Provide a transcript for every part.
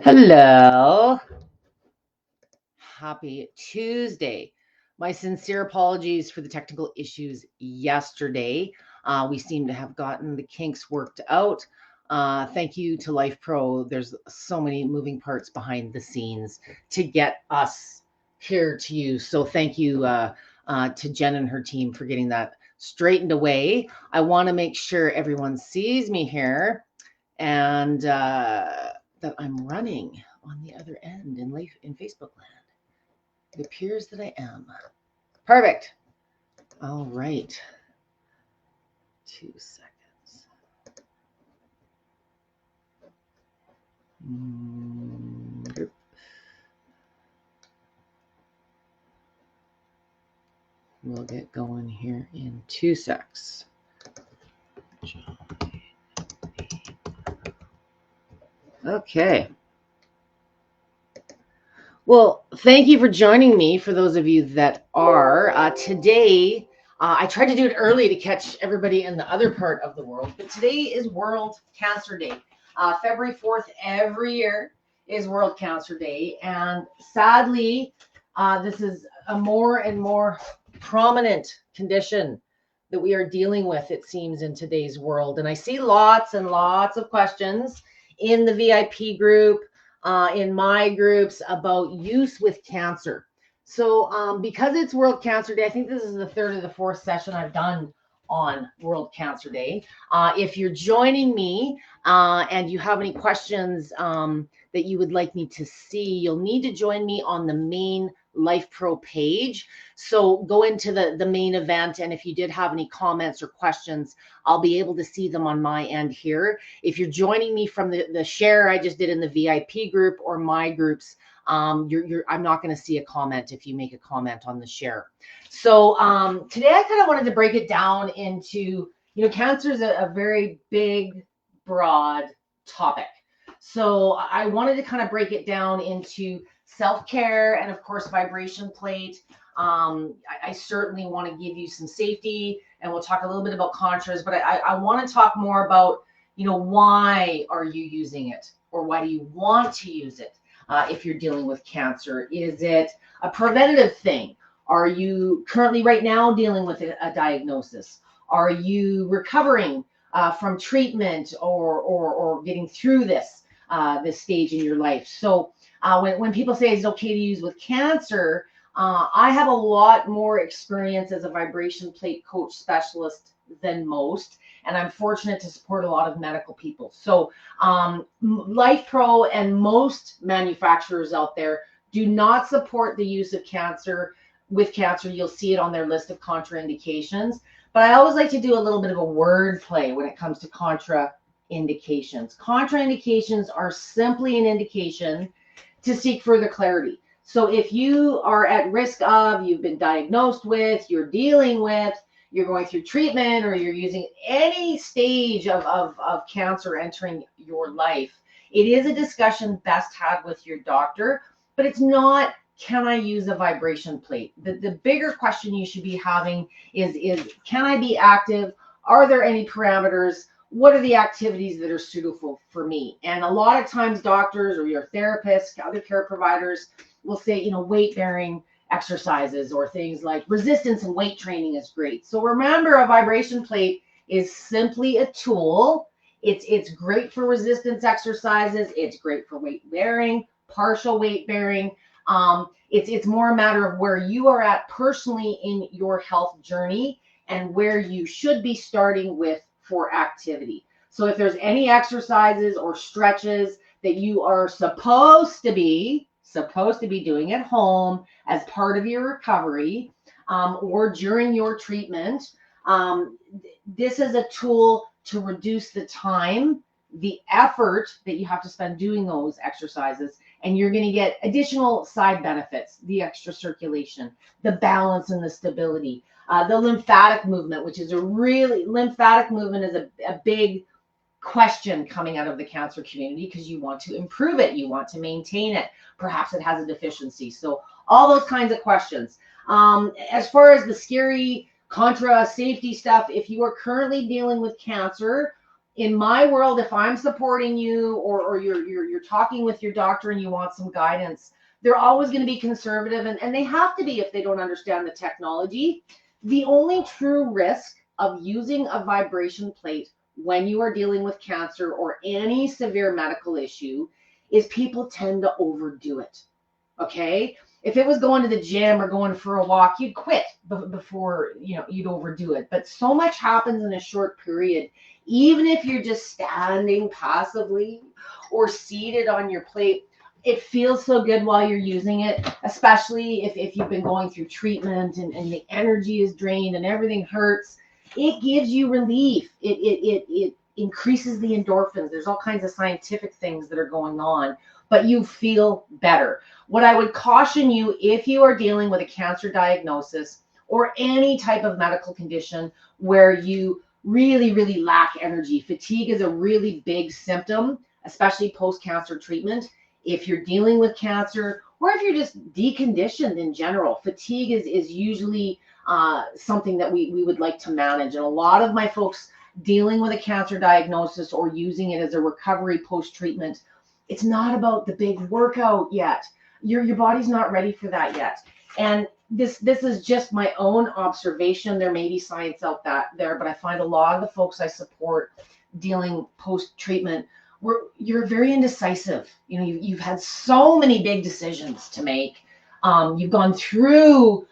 Hello. Happy Tuesday. My sincere apologies for the technical issues yesterday. We seem to have gotten the kinks worked out. Thank you to Life Pro. There's so many moving parts behind the scenes to get us here to you. So thank you to Jen and her team for getting that straightened away. I want to make sure everyone sees me here and that I'm running on the other end in Facebook land. It appears that I am. Perfect. All right. 2 seconds. We'll get going here in 2 secs. Okay. Well, thank you for joining me. For those of you that are today, I tried to do it early to catch everybody in the other part of the world, but today is World Cancer Day. February 4th every year is World Cancer Day, and sadly, this is a more and more prominent condition that we are dealing with, it seems, in today's world. And I see lots and lots of questions in the VIP group, in my groups about use with cancer. So because it's World Cancer Day, I think this is the third or the fourth session I've done on World Cancer Day. If you're joining me and you have any questions that you would like me to see, you'll need to join me on the main Life Pro page. So go into the main event, and if you did have any comments or questions, I'll be able to see them on my end here. If you're joining me from the share I just did in the VIP group or my groups, I'm not going to see a comment if you make a comment on the share. So today I kind of wanted to break it down into, cancer is a very big, broad topic. So I wanted to kind of break it down into self-care and, of course, vibration plate. I certainly want to give you some safety, and we'll talk a little bit about contras, but I want to talk more about, why are you using it, or why do you want to use it if you're dealing with cancer? Is it a preventative thing? Are you currently right now dealing with a diagnosis? Are you recovering from treatment or getting through this stage in your life? So when people say it's okay to use with cancer, I have a lot more experience as a vibration plate coach specialist than most, and I'm fortunate to support a lot of medical people. So Life Pro and most manufacturers out there do not support the use of cancer. With cancer, you'll see it on their list of contraindications. But I always like to do a little bit of a word play when it comes to contraindications. Contraindications are simply an indication to seek further clarity. So if you are at risk of, you've been diagnosed with, you're dealing with, you're going through treatment, or you're using any stage of cancer entering your life, it is a discussion best had with your doctor, but it's not, can I use a vibration plate? The bigger question you should be having is can I be active? Are there any parameters? What are the activities that are suitable for me? And a lot of times doctors or your therapists, other care providers will say, weight-bearing exercises or things like resistance and weight training is great. So remember, a vibration plate is simply a tool. It's great for resistance exercises. It's great for weight bearing, partial weight bearing. It's more a matter of where you are at personally in your health journey and where you should be starting with for activity. So if there's any exercises or stretches that you are supposed to be doing at home as part of your recovery, or during your treatment, this is a tool to reduce the time, the effort that you have to spend doing those exercises, and you're going to get additional side benefits: the extra circulation, the balance and the stability, the lymphatic movement, which is lymphatic movement is a big question coming out of the cancer community, because you want to improve it, you want to maintain it, perhaps it has a deficiency. So all those kinds of questions. As far as the scary contra safety stuff, if you are currently dealing with cancer, In my world, if I'm supporting you, or you're talking with your doctor and you want some guidance, they're always going to be conservative, and they have to be if they don't understand the technology. The only true risk of using a vibration plate when you are dealing with cancer or any severe medical issue is people tend to overdo it. Okay, if it was going to the gym or going for a walk, you'd quit before you'd overdo it. But so much happens in a short period. Even if you're just standing passively or seated on your plate, it feels so good while you're using it, especially if you've been going through treatment and the energy is drained and everything hurts. It gives you relief. It increases the endorphins. There's all kinds of scientific things that are going on, but you feel better. What I would caution you, if you are dealing with a cancer diagnosis or any type of medical condition where you really, really lack energy, fatigue is a really big symptom, especially post-cancer treatment. If you're dealing with cancer, or if you're just deconditioned in general, fatigue is usually something that we would like to manage. And a lot of my folks dealing with a cancer diagnosis or using it as a recovery post-treatment, it's not about the big workout yet. Your body's not ready for that yet. And this is just my own observation. There may be science out there, but I find a lot of the folks I support dealing post-treatment, where you're very indecisive. You've had so many big decisions to make. You've gone through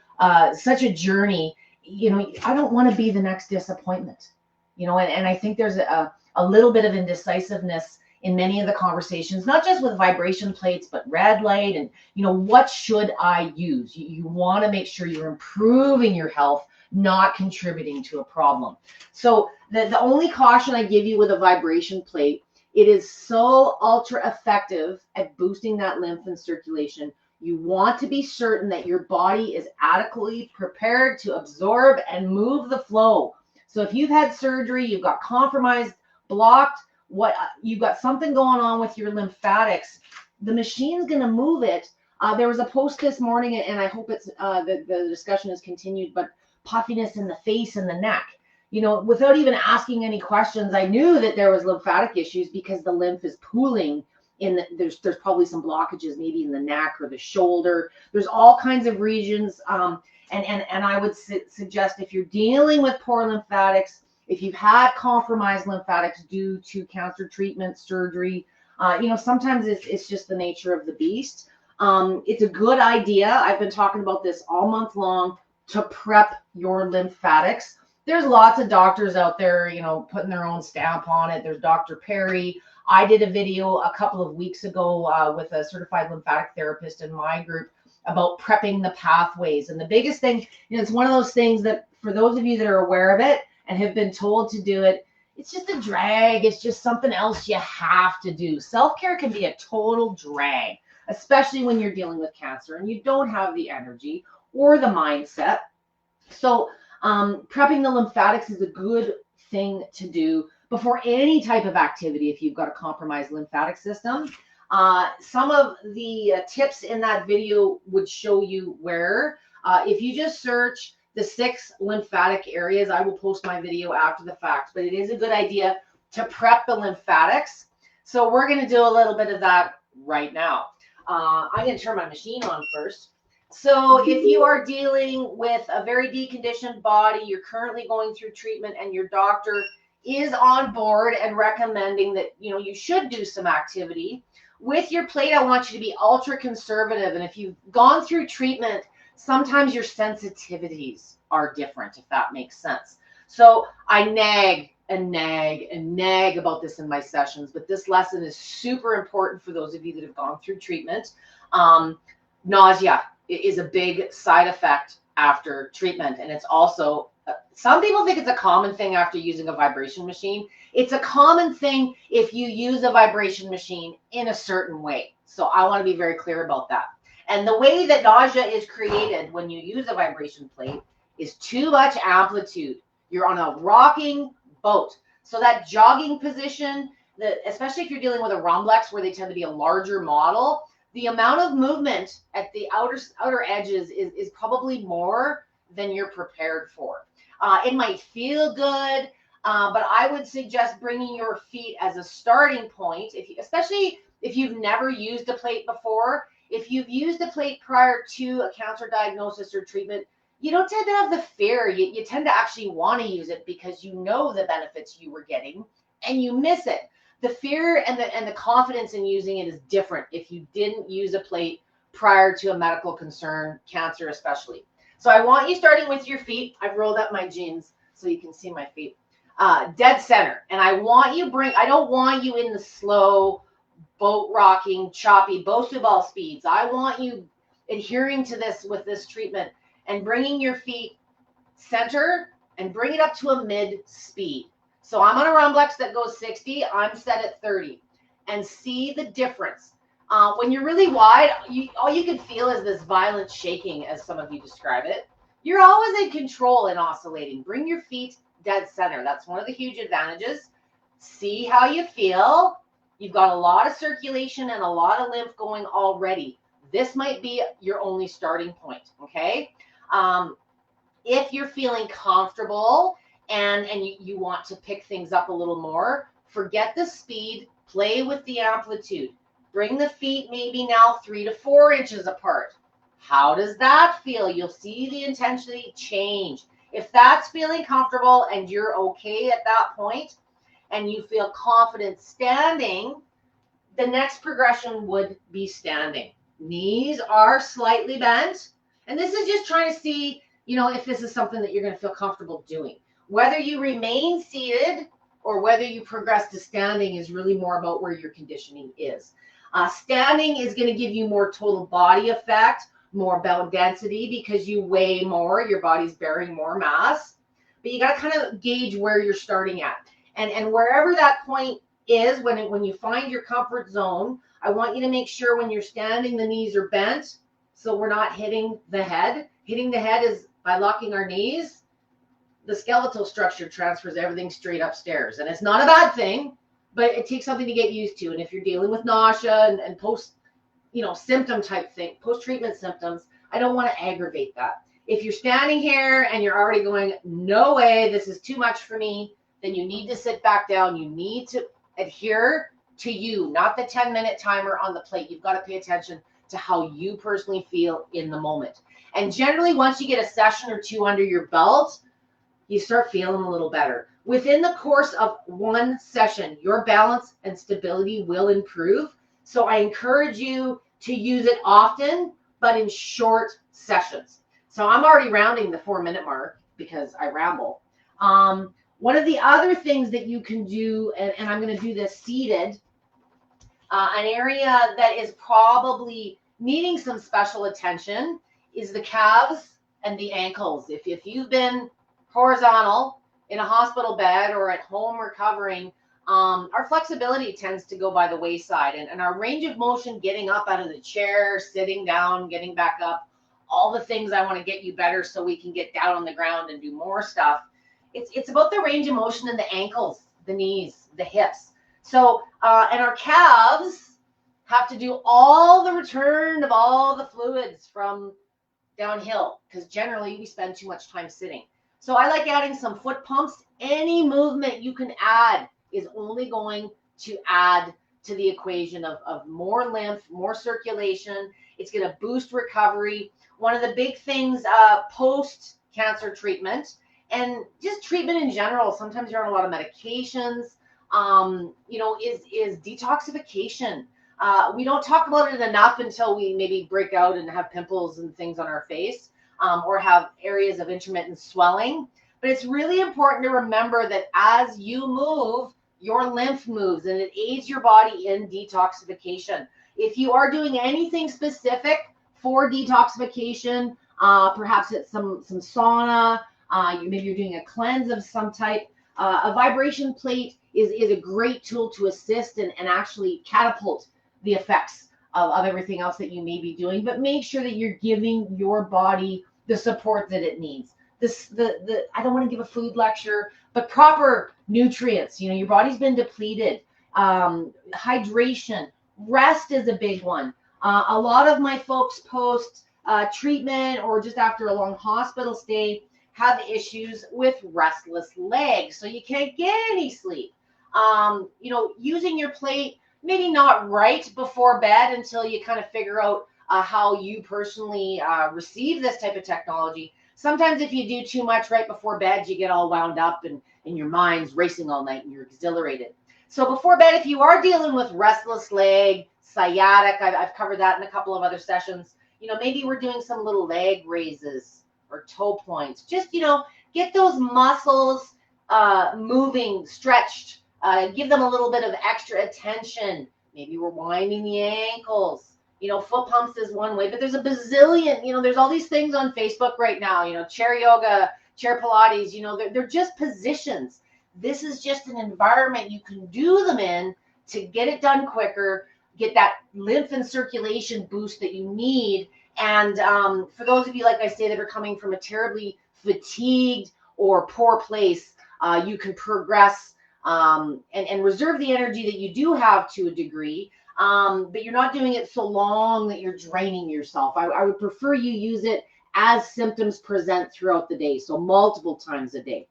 such a journey. I don't want to be the next disappointment. And I think there's a little bit of indecisiveness in many of the conversations, not just with vibration plates, but red light and, what should I use? You want to make sure you're improving your health, not contributing to a problem. So the only caution I give you with a vibration plate, it is so ultra effective at boosting that lymph and circulation. You want to be certain that your body is adequately prepared to absorb and move the flow. So if you've had surgery, you've got compromised, blocked, you've got something going on with your lymphatics, the machine's going to move it. There was a post this morning, and I hope it's the discussion is continued, but puffiness in the face and the neck. Without even asking any questions, I knew that there was lymphatic issues because the lymph is pooling there's probably some blockages maybe in the neck or the shoulder. There's all kinds of regions. And I would suggest, if you're dealing with poor lymphatics, if you've had compromised lymphatics due to cancer treatment, surgery, sometimes it's just the nature of the beast. It's a good idea. I've been talking about this all month long, to prep your lymphatics. There's lots of doctors out there, putting their own stamp on it. There's Dr. Perry. I did a video a couple of weeks ago with a certified lymphatic therapist in my group about prepping the pathways. And the biggest thing, it's one of those things that, for those of you that are aware of it and have been told to do it, it's just a drag. It's just something else you have to do. Self-care can be a total drag, especially when you're dealing with cancer and you don't have the energy or the mindset. So prepping the lymphatics is a good thing to do before any type of activity if you've got a compromised lymphatic system. Some of the tips in that video would show you where. If you just search the 6 lymphatic areas, I will post my video after the fact, but it is a good idea to prep the lymphatics. So we're going to do a little bit of that right now. I'm going to turn my machine on first. So if you are dealing with a very deconditioned body, you're currently going through treatment, and your doctor is on board and recommending that you should do some activity with your plate, I want you to be ultra conservative. And if you've gone through treatment, sometimes your sensitivities are different, if that makes sense. So I nag and nag and nag about this in my sessions, but this lesson is super important for those of you that have gone through treatment. Nausea is a big side effect after treatment, and it's also, some people think it's a common thing after using a vibration machine. It's a common thing if you use a vibration machine in a certain way. So I want to be very clear about that. And the way that nausea is created when you use a vibration plate is too much amplitude. You're on a rocking boat. So that jogging position, especially if you're dealing with a Rumblex where they tend to be a larger model, the amount of movement at the outer edges is probably more than you're prepared for. It might feel good. But I would suggest bringing your feet as a starting point, especially if you've never used a plate before. If you've used a plate prior to a cancer diagnosis or treatment, you don't tend to have the fear. You tend to actually want to use it because you know the benefits you were getting and you miss it. The fear and the confidence in using it is different if you didn't use a plate prior to a medical concern, cancer especially. So I want you starting with your feet. I've rolled up my jeans so you can see my feet. Dead center. And I don't want you in the slow, boat rocking, choppy, Bosu ball speeds. I want you adhering to this with this treatment and bringing your feet center and bring it up to a mid speed. So I'm on a Rumblex that goes 60. I'm set at 30. And see the difference. When you're really wide, all you can feel is this violent shaking, as some of you describe it. You're always in control in oscillating. Bring your feet dead center. That's one of the huge advantages. See how you feel. You've got a lot of circulation and a lot of lymph going already. This might be your only starting point, okay? If you're feeling comfortable and you want to pick things up a little more, forget the speed, play with the amplitude. Bring the feet maybe now 3 to 4 inches apart. How does that feel? You'll see the intensity change. If that's feeling comfortable and you're okay at that point and you feel confident standing, the next progression would be standing. Knees are slightly bent. And this is just trying to see, if this is something that you're going to feel comfortable doing. Whether you remain seated or whether you progress to standing is really more about where your conditioning is. Standing is going to give you more total body effect, more bone density because you weigh more, your body's bearing more mass. But you got to kind of gauge where you're starting at. And wherever that point is, when you find your comfort zone, I want you to make sure when you're standing, the knees are bent so we're not hitting the head. Hitting the head is by locking our knees. The skeletal structure transfers everything straight upstairs. And it's not a bad thing, but it takes something to get used to. And if you're dealing with nausea and post, symptom type thing, post-treatment symptoms, I don't want to aggravate that. If you're standing here and you're already going, no way, this is too much for me, then you need to sit back down. You need to adhere to you, not the 10-minute timer on the plate. You've got to pay attention to how you personally feel in the moment. And generally, once you get a session or two under your belt, you start feeling a little better. Within the course of one session, your balance and stability will improve. So I encourage you to use it often, but in short sessions. So I'm already rounding the 4-minute mark because I ramble. One of the other things that you can do, and I'm going to do this seated, an area that is probably needing some special attention is the calves and the ankles. If you've been horizontal in a hospital bed or at home recovering, our flexibility tends to go by the wayside, and our range of motion, getting up out of the chair, sitting down, getting back up, all the things I want to get you better so we can get down on the ground and do more stuff. It's about the range of motion in the ankles, the knees, the hips. So, and our calves have to do all the return of all the fluids from downhill because generally we spend too much time sitting. So I like adding some foot pumps. Any movement you can add is only going to add to the equation of more lymph, more circulation. It's going to boost recovery. One of the big things post-cancer treatment and just treatment in general, sometimes you're on a lot of medications, is detoxification. We don't talk about it enough until we maybe break out and have pimples and things on our face. Or have areas of intermittent swelling. But it's really important to remember that as you move, your lymph moves and it aids your body in detoxification. If you are doing anything specific for detoxification, perhaps it's some sauna, maybe you're doing a cleanse of some type, a vibration plate is a great tool to assist and actually catapult the effects of everything else that you may be doing. But make sure that you're giving your body the support that it needs. I don't want to give a food lecture, but proper nutrients. Your body's been depleted. Hydration, rest is a big one. A lot of my folks post treatment or just after a long hospital stay, have issues with restless legs, so you can't get any sleep. Using your plate maybe not right before bed until you kind of figure out how you personally receive this type of technology. Sometimes if you do too much right before bed, you get all wound up and your mind's racing all night and you're exhilarated. So before bed, if you are dealing with restless leg, sciatic, I've covered that in a couple of other sessions. Maybe we're doing some little leg raises or toe points. Just, get those muscles moving, stretched. Give them a little bit of extra attention. Maybe we're winding the ankles. Foot pumps is one way, but there's a bazillion, there's all these things on Facebook right now, chair yoga, chair Pilates, they're just positions. This is just an environment you can do them in to get it done quicker, get that lymph and circulation boost that you need. And for those of you, like I say, that are coming from a terribly fatigued or poor place, you can progress and reserve the energy that you do have to a degree. But you're not doing it so long that you're draining yourself. I would prefer you use it as symptoms present throughout the day, so multiple times a day.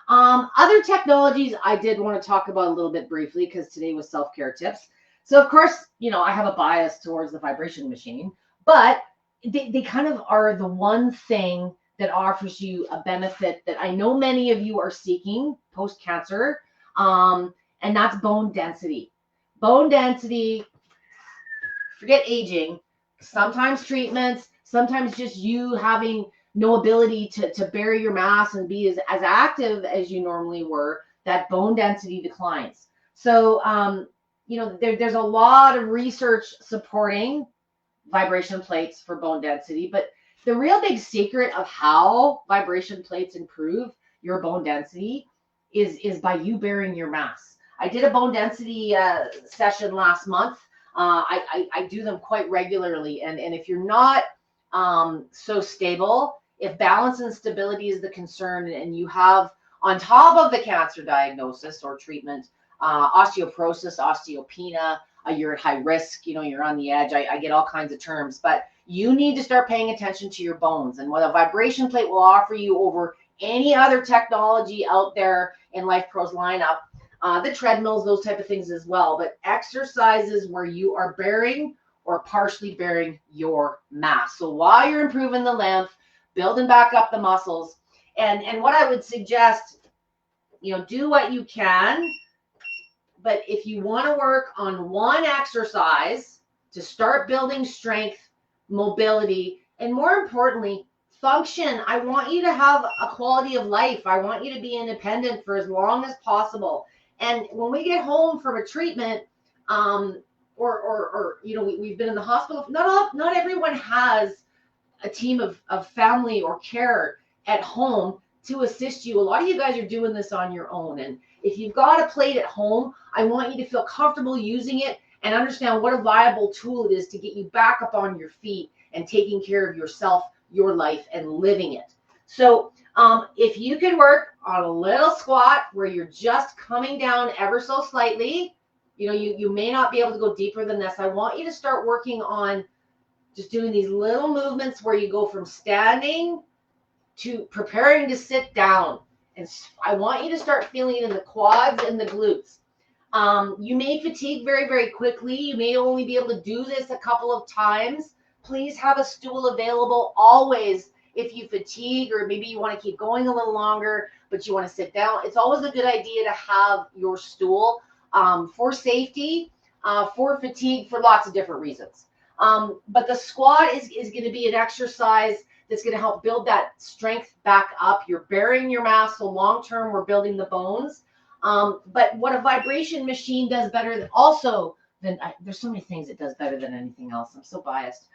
Other technologies I did want to talk about a little bit briefly because today was self-care tips. So of course, I have a bias towards the vibration machine, but they kind of are the one thing that offers you a benefit that I know many of you are seeking post-cancer, and that's bone density. Bone density, forget aging, sometimes treatments, sometimes just you having no ability to bury your mass and be as active as you normally were, that bone density declines. So, there's a lot of research supporting vibration plates for bone density, but the real big secret of how vibration plates improve your bone density is by you burying your mass. I did a bone density session last month. I do them quite regularly. And if you're not so stable, if balance and stability is the concern and you have, on top of the cancer diagnosis or treatment, osteoporosis, osteopenia, you're at high risk, you're on the edge. I get all kinds of terms, but you need to start paying attention to your bones. And what a vibration plate will offer you over any other technology out there in Life Pro's lineup, the treadmills, those type of things as well, but exercises where you are burying or partially burying your mass. So while you're improving the lymph, building back up the muscles, and what I would suggest, do what you can, but if you want to work on one exercise to start building strength, mobility, and more importantly, function, I want you to have a quality of life. I want you to be independent for as long as possible. And when we get home from a treatment, we've been in the hospital, not everyone has a team of family or care at home to assist you. A lot of you guys are doing this on your own. And if you've got a plate at home, I want you to feel comfortable using it and understand what a viable tool it is to get you back up on your feet and taking care of yourself, your life, and living it. So if you can work on a little squat where you're just coming down ever so slightly, you may not be able to go deeper than this. I want you to start working on just doing these little movements where you go from standing to preparing to sit down. And I want you to start feeling it in the quads and the glutes. You may fatigue very, very quickly. You may only be able to do this a couple of times. Please have a stool available always if you fatigue, or maybe you want to keep going a little longer, but you want to sit down. It's always a good idea to have your stool for safety, for fatigue, for lots of different reasons. But the squat is going to be an exercise that's going to help build that strength back up. You're burying your mass, so long term, we're building the bones. But what a vibration machine does better there's so many things it does better than anything else. I'm so biased.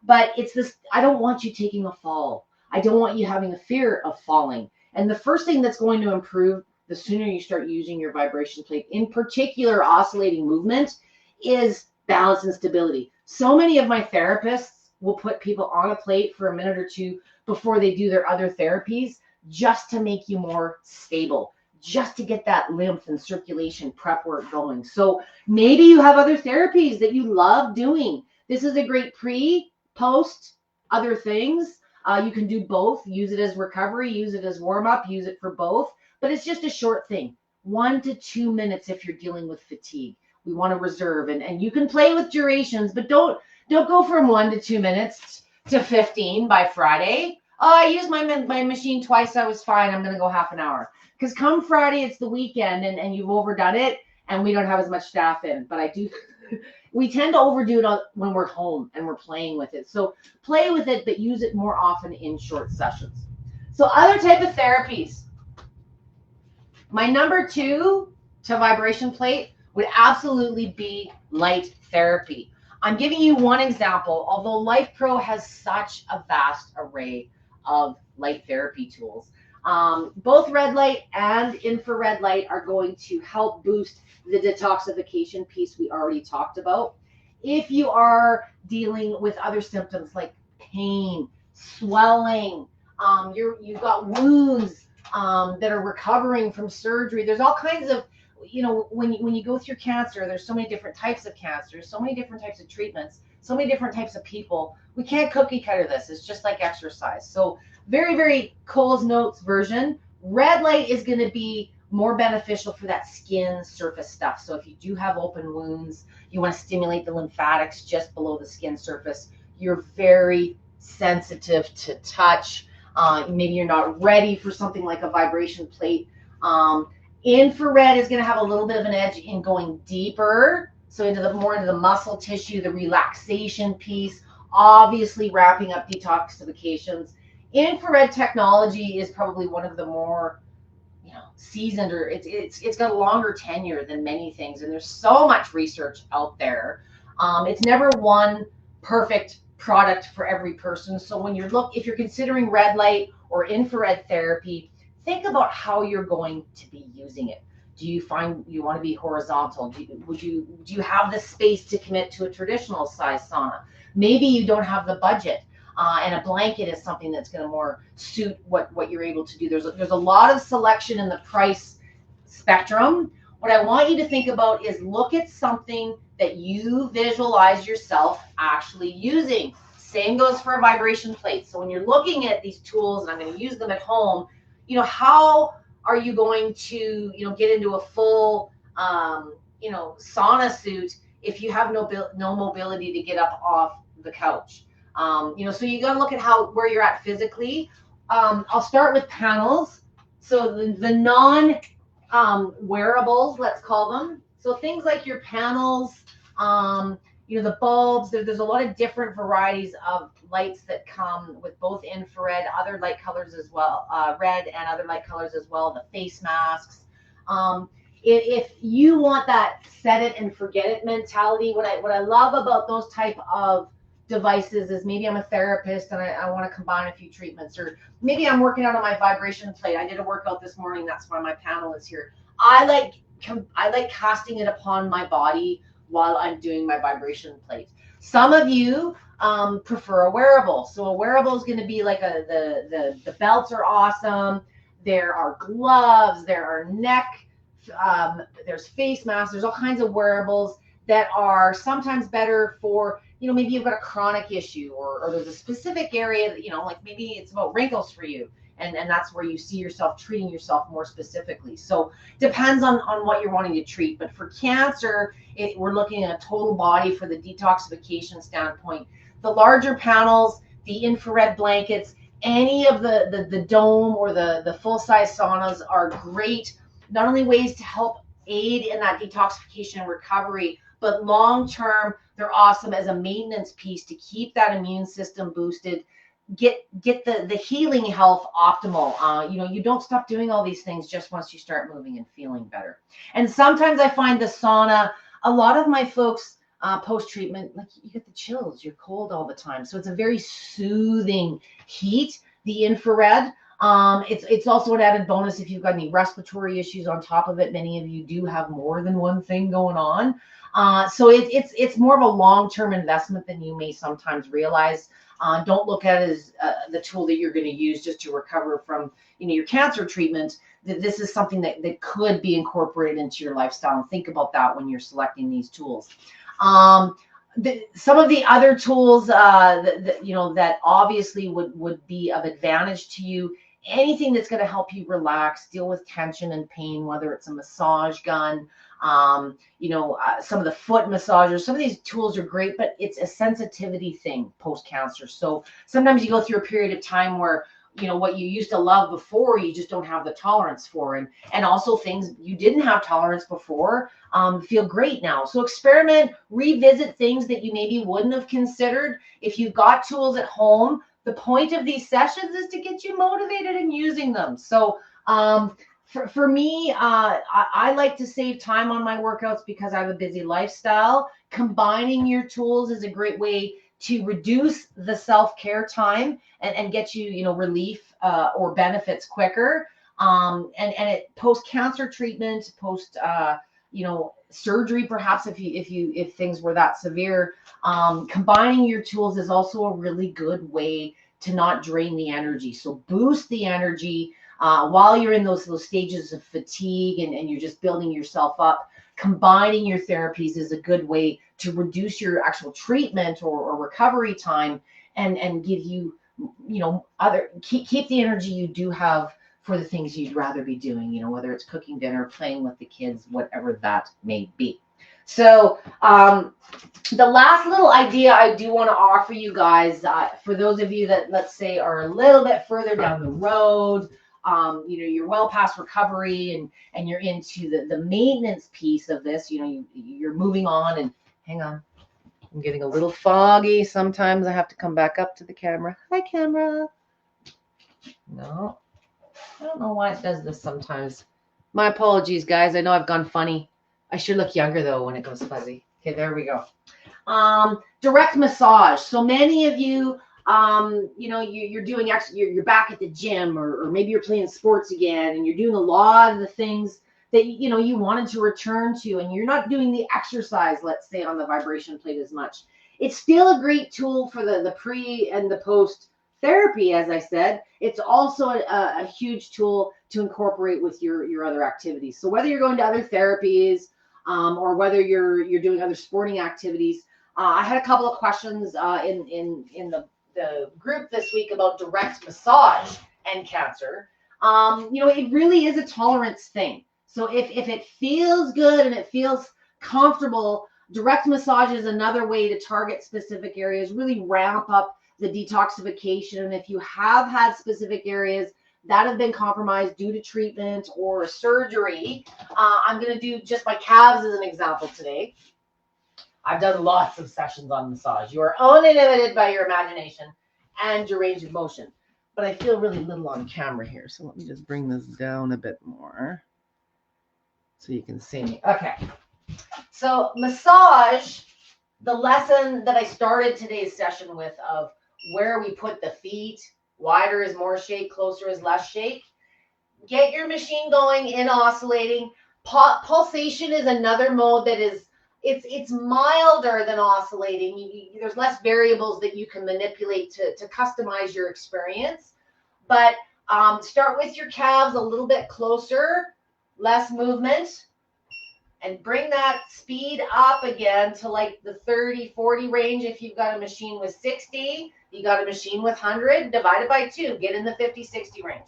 But it's this, I don't want you taking a fall. I don't want you having a fear of falling. And the first thing that's going to improve the sooner you start using your vibration plate, in particular oscillating movement, is balance and stability. So many of my therapists will put people on a plate for a minute or two before they do their other therapies, just to make you more stable, just to get that lymph and circulation prep work going. So maybe you have other therapies that you love doing. This is a great post, other things. You can do both. Use it as recovery, use it as warm-up, use it for both. But it's just a short thing, 1 to 2 minutes if you're dealing with fatigue. We want to reserve, and you can play with durations, but don't go from 1 to 2 minutes to 15 by Friday. Oh, I used my machine twice. I was fine. I'm going to go half an hour. Because come Friday, it's the weekend, and you've overdone it, and we don't have as much staff in. But I do, we tend to overdo it when we're home and we're playing with it. So play with it, but use it more often in short sessions. So other type of therapies. My number 2 to vibration plate would absolutely be light therapy. I'm giving you one example, although Life Pro has such a vast array of light therapy tools. Both red light and infrared light are going to help boost the detoxification piece we already talked about. If you are dealing with other symptoms like pain, swelling, you've got wounds that are recovering from surgery, there's all kinds of, when you go through cancer, there's so many different types of cancer, so many different types of treatments, so many different types of people. We can't cookie cutter this. It's just like exercise. So very, very Cole's Notes version. Red light is going to be more beneficial for that skin surface stuff. So if you do have open wounds, you want to stimulate the lymphatics just below the skin surface. You're very sensitive to touch. Maybe you're not ready for something like a vibration plate. Infrared is going to have a little bit of an edge in going deeper, so into the muscle tissue, the relaxation piece, obviously wrapping up detoxifications. Infrared technology is probably one of the more seasoned, or it's got a longer tenure than many things, and there's so much research out there. It's never one perfect product for every person. So when if you're considering red light or infrared therapy, think about how you're going to be using it. Do you find you want to be horizontal? Do you have the space to commit to a traditional size sauna? Maybe you don't have the budget, and a blanket is something that's going to more suit what you're able to do. There's a lot of selection in the price spectrum. What I want you to think about is look at something that you visualize yourself actually using. Same goes for a vibration plate. So when you're looking at these tools, and I'm going to use them at home, how are you going to, get into a full, sauna suit if you have no mobility to get up off the couch? So you got to look at where you're at physically. I'll start with panels. So the non wearables, let's call them. So things like your panels, the bulbs. There's a lot of different varieties of lights that come with both infrared, other light colors as well, red and other light colors as well, the face masks. If you want that set it and forget it mentality, what I love about those type of devices is maybe I'm a therapist and I want to combine a few treatments, or maybe I'm working out on my vibration plate. I did a workout this morning. That's why my panel is here. I like casting it upon my body while I'm doing my vibration plate. Some of you prefer a wearable. So a wearable is going to be like the belts are awesome. There are gloves, there are neck, there's face masks, there's all kinds of wearables that are sometimes better for, maybe you've got a chronic issue, or there's a specific area that, like maybe it's about wrinkles for you. And that's where you see yourself treating yourself more specifically. So depends on what you're wanting to treat. But for cancer, we're looking at a total body for the detoxification standpoint. The larger panels, the infrared blankets, any of the dome or the full-size saunas are great, not only ways to help aid in that detoxification and recovery, but long-term, they're awesome as a maintenance piece to keep that immune system boosted, get the healing health optimal. You don't stop doing all these things just once you start moving and feeling better. And sometimes I find the sauna, a lot of my folks post-treatment, like you get the chills, you're cold all the time. So it's a very soothing heat, the infrared. It's also an added bonus if you've got any respiratory issues on top of it. Many of you do have more than one thing going on. So it's more of a long-term investment than you may sometimes realize. Don't look at it as the tool that you're going to use just to recover from your cancer treatment. This is something that could be incorporated into your lifestyle, and think about that when you're selecting these tools. some of the other tools that obviously would be of advantage to you, anything that's going to help you relax, deal with tension and pain, whether it's a massage gun, some of the foot massagers. Some of these tools are great, but it's a sensitivity thing post cancer. So sometimes you go through a period of time where what you used to love before, you just don't have the tolerance for, and also things you didn't have tolerance before feel great now. So experiment, revisit things that you maybe wouldn't have considered. If you've got tools at home, the point of these sessions is to get you motivated in using them. So for me, I like to save time on my workouts because I have a busy lifestyle. Combining your tools is a great way to reduce the self-care time and get you, relief or benefits quicker. And it post-cancer treatment, post surgery, perhaps if things were that severe, combining your tools is also a really good way to not drain the energy. So boost the energy while you're in those stages of fatigue and you're just building yourself up. Combining your therapies is a good way to reduce your actual treatment or recovery time and give you, keep the energy you do have for the things you'd rather be doing, whether it's cooking dinner, playing with the kids, whatever that may be. So the last little idea I do want to offer you guys, for those of you that, let's say, are a little bit further down the road, you're well past recovery and you're into the maintenance piece of this, you're moving on. And hang on, I'm getting a little foggy. Sometimes I have to come back up to the camera. Hi, camera. No, I don't know why it does this sometimes. My apologies, guys. I know I've gone funny. I should look younger, though, when it goes fuzzy. Okay, there we go. Direct massage. So many of you, you're doing you're back at the gym or maybe you're playing sports again and you're doing a lot of the things that, you wanted to return to, and you're not doing the exercise, let's say, on the vibration plate as much. It's still a great tool for the pre and the post therapy, as I said. It's also a huge tool to incorporate with your other activities. So whether you're going to other therapies or whether you're doing other sporting activities, I had a couple of questions in the group this week about direct massage and cancer. It really is a tolerance thing. So if it feels good and it feels comfortable, direct massage is another way to target specific areas, really ramp up the detoxification. And if you have had specific areas that have been compromised due to treatment or surgery, I'm going to do just my calves as an example today. I've done lots of sessions on massage. You are only limited by your imagination and your range of motion. But I feel really little on camera here. So let me just bring this down a bit more so you can see me. Okay. So massage, the lesson that I started today's session with of where we put the feet, wider is more shake, closer is less shake. Get your machine going in oscillating. Pulsation is another mode that is, it's milder than oscillating. There's less variables that you can manipulate to customize your experience. But start with your calves a little bit closer, less movement, and bring that speed up again to like the 30, 40 range. If you've got a machine with 60, you got a machine with 100, divided by 2, get in the 50, 60 range.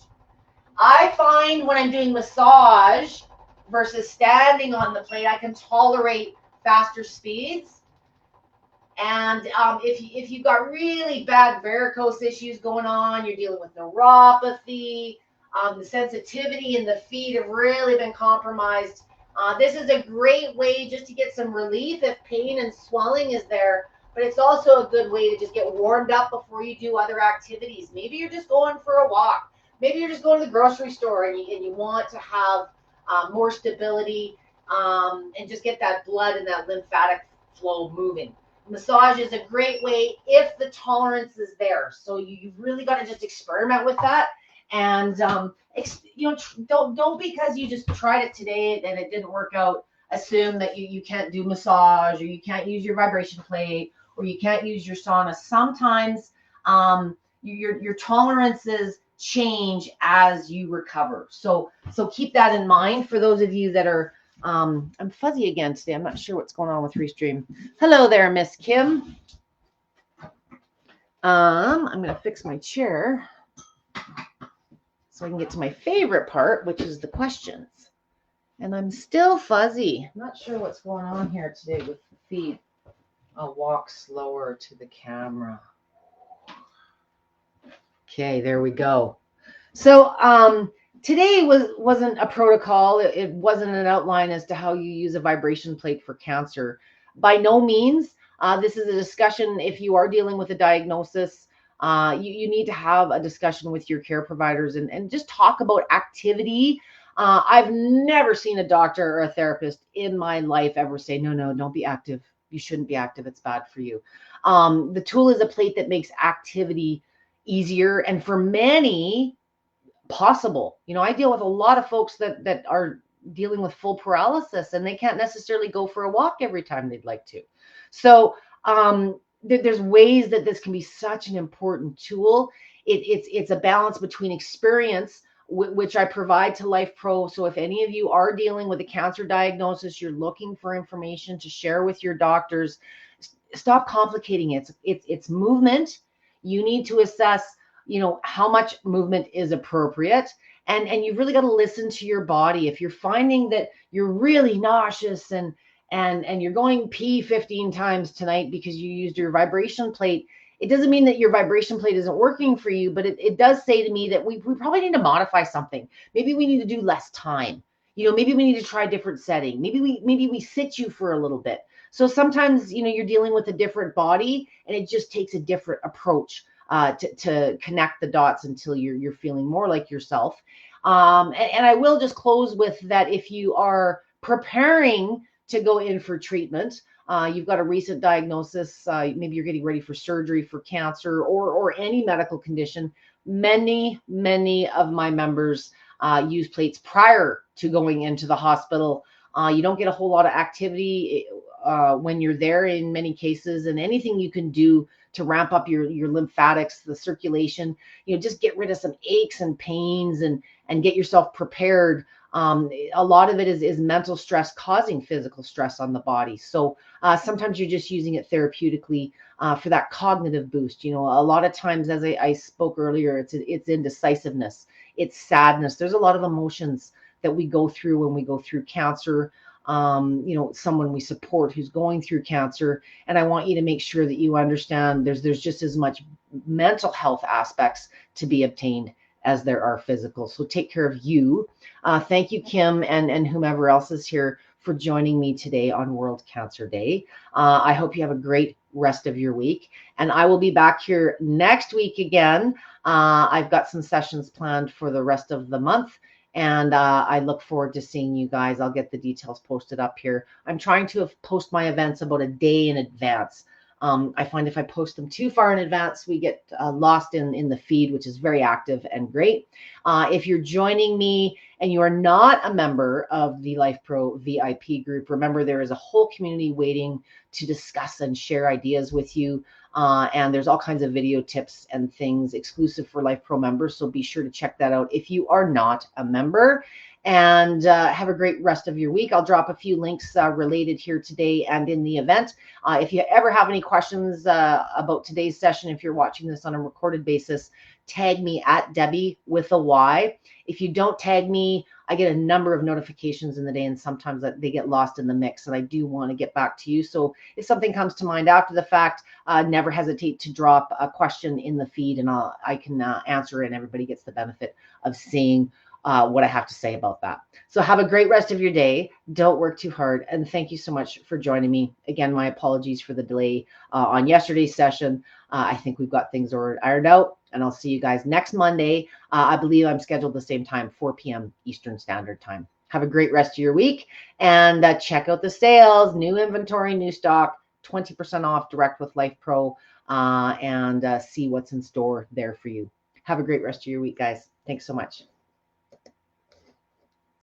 I find when I'm doing massage versus standing on the plate, I can tolerate faster speeds. And if you've got really bad varicose issues going on, you're dealing with neuropathy, the sensitivity in the feet have really been compromised. This is a great way just to get some relief if pain and swelling is there, but it's also a good way to just get warmed up before you do other activities. Maybe you're just going for a walk. Maybe you're just going to the grocery store and you want to have more stability and just get that blood and that lymphatic flow moving. Massage is a great way if the tolerance is there. So you've really got to just experiment with that. And don't because you just tried it today and it didn't work out, assume that you can't do massage or you can't use your vibration plate or you can't use your sauna. Sometimes your tolerances change as you recover. So keep that in mind for those of you that are I'm fuzzy again today. I'm not sure what's going on with Restream. Hello there, Miss Kim. I'm going to fix my chair so I can get to my favorite part, which is the questions. And I'm still fuzzy. I'm not sure what's going on here today with the feed. I'll walk slower to the camera. Okay, there we go. So today wasn't a protocol. It wasn't an outline as to how you use a vibration plate for cancer. By no means. This is a discussion. If you are dealing with a diagnosis, you need to have a discussion with your care providers and just talk about activity. I've never seen a doctor or a therapist in my life ever say, no, don't be active. You shouldn't be active. It's bad for you. The tool is a plate that makes activity easier, and for many, possible. I deal with a lot of folks that are dealing with full paralysis, and they can't necessarily go for a walk every time they'd like to. So there's ways that this can be such an important tool. It's a balance between experience, which I provide to Life Pro. So if any of you are dealing with a cancer diagnosis, you're looking for information to share with your doctors, stop complicating it. It's movement. You need to assess, how much movement is appropriate. And you've really got to listen to your body. If you're finding that you're really nauseous and you're going pee 15 times tonight because you used your vibration plate, it doesn't mean that your vibration plate isn't working for you, but it does say to me that we probably need to modify something. Maybe we need to do less time. Maybe we need to try a different setting. Maybe we sit you for a little bit. So sometimes, you're dealing with a different body, and it just takes a different approach to connect the dots until you're feeling more like yourself. And I will just close with that. If you are preparing to go in for treatment, you've got a recent diagnosis, maybe you're getting ready for surgery for cancer or any medical condition. Many of my members use plates prior to going into the hospital. You don't get a whole lot of activity when you're there in many cases, and anything you can do to ramp up your lymphatics, the circulation, just get rid of some aches and pains and get yourself prepared. A lot of it is mental stress causing physical stress on the body. So sometimes you're just using it therapeutically for that cognitive boost. A lot of times, as I spoke earlier, it's indecisiveness, it's sadness. There's a lot of emotions that we go through when we go through cancer. Someone we support who's going through cancer. And I want you to make sure that you understand there's just as much mental health aspects to be obtained as there are physical. So take care of you. Thank you, Kim, and whomever else is here for joining me today on World Cancer Day. I hope you have a great rest of your week. And I will be back here next week again. I've got some sessions planned for the rest of the month. And I look forward to seeing you guys. I'll get the details posted up here. I'm trying to post my events about a day in advance. I find if I post them too far in advance, we get lost in the feed, which is very active and great. If you're joining me and you are not a member of the Life Pro VIP group, remember there is a whole community waiting to discuss and share ideas with you. And there's all kinds of video tips and things exclusive for Life Pro members. So be sure to check that out if you are not a member. And have a great rest of your week. I'll drop a few links related here today and in the event. If you ever have any questions about today's session, if you're watching this on a recorded basis, tag me at Debby with a Y. If you don't tag me, I get a number of notifications in the day, and sometimes they get lost in the mix, and I do want to get back to you. So if something comes to mind after the fact, never hesitate to drop a question in the feed, and I can answer it, and everybody gets the benefit of seeing what I have to say about that. So have a great rest of your day. Don't work too hard. And thank you so much for joining me. Again, my apologies for the delay on yesterday's session. I think we've got things ironed out, and I'll see you guys next Monday. I believe I'm scheduled the same time, 4 p.m. Eastern Standard Time. Have a great rest of your week, and check out the sales, new inventory, new stock, 20% off direct with Life Pro, and see what's in store there for you. Have a great rest of your week, guys. Thanks so much.